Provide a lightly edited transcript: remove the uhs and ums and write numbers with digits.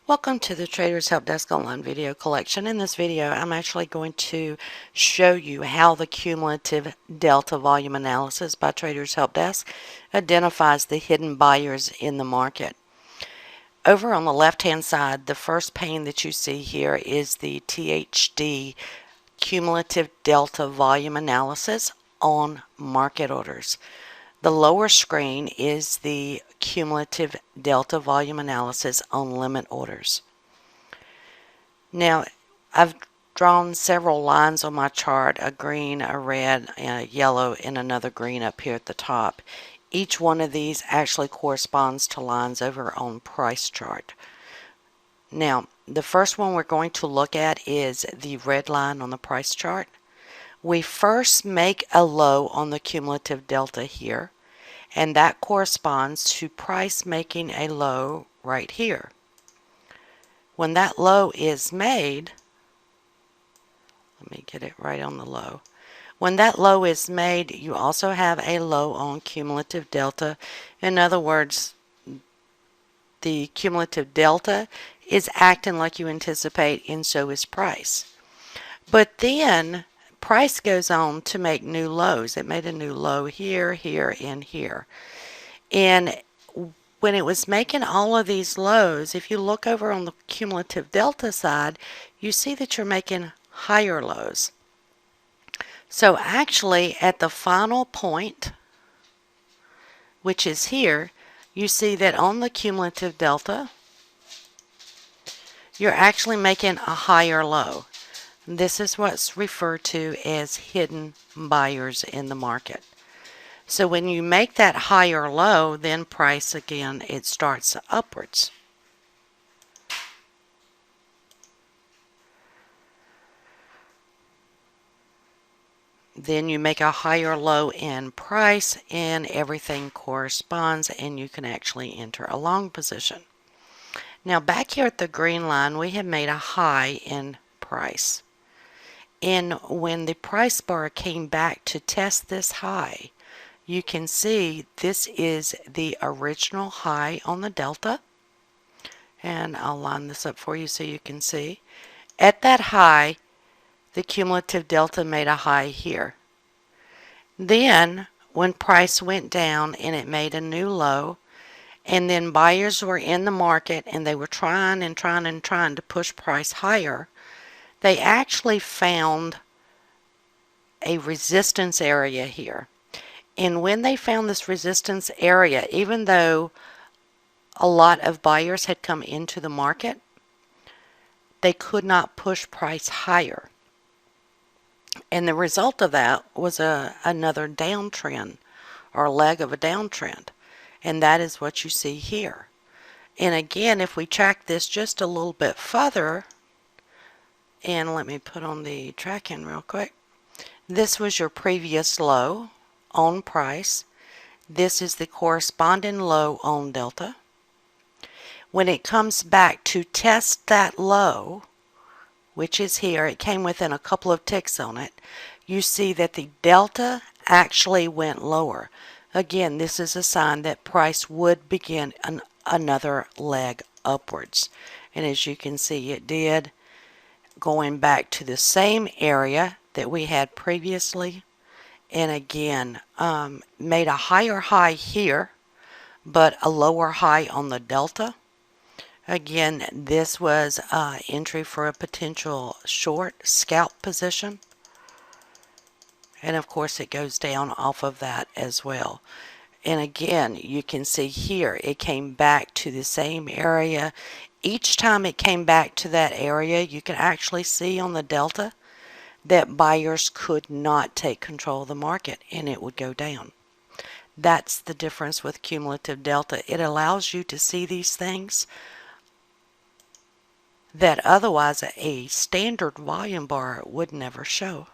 Welcome to the Traders Help Desk online video collection. In this video, I'm actually going to show you how the cumulative delta volume analysis by Traders Help Desk identifies the hidden buyers in the market. Over on the left-hand side, the first pane that you see here is the THD Cumulative Delta Volume Analysis on market orders. The lower screen is the cumulative delta volume analysis on limit orders. Now, I've drawn several lines on my chart, a green, a red, and a yellow, and another green up here at the top. Each one of these actually corresponds to lines over on price chart. Now, the first one we're going to look at is the red line on the price chart. We first make a low on the cumulative delta here, and that corresponds to price making a low right here. When that low is made, let me get it right on the low. When that low is made, you also have a low on cumulative delta. In other words, the cumulative delta is acting like you anticipate, and so is price. But then price goes on to make new lows. It made a new low here, here, and here. And when it was making all of these lows, if you look over on the cumulative delta side, you see that you're making higher lows. So actually at the final point, which is here, you see that on the cumulative delta, you're actually making a higher low. This is what's referred to as hidden buyers in the market. So when you make that higher low, then price again, it starts upwards. Then you make a higher low in price and everything corresponds and you can actually enter a long position. Now back here at the green line, we have made a high in price. And when the price bar came back to test this high, you can see this is the original high on the delta. And I'll line this up for you so you can see. At that high, the cumulative delta made a high here. Then, when price went down and it made a new low, and then buyers were in the market and they were trying to push price higher, they actually found a resistance area here. And when they found this resistance area, even though a lot of buyers had come into the market, they could not push price higher. And the result of that was another downtrend, or a leg of a downtrend. And that is what you see here. And again, if we track this just a little bit further, and let me put on the tracking real quick. This was your previous low on price. This is the corresponding low on delta. When it comes back to test that low, which is here, it came within a couple of ticks on it, you see that the delta actually went lower. Again, this is a sign that price would begin another leg upwards. And as you can see, it did, going back to the same area that we had previously. And again, made a higher high here, but a lower high on the delta. Again, this was entry for a potential short scalp position. And of course, it goes down off of that as well. And again, you can see here, it came back to the same area. Each time it came back to that area, you can actually see on the delta that buyers could not take control of the market and it would go down. That's the difference with cumulative delta. It allows you to see these things that otherwise a standard volume bar would never show.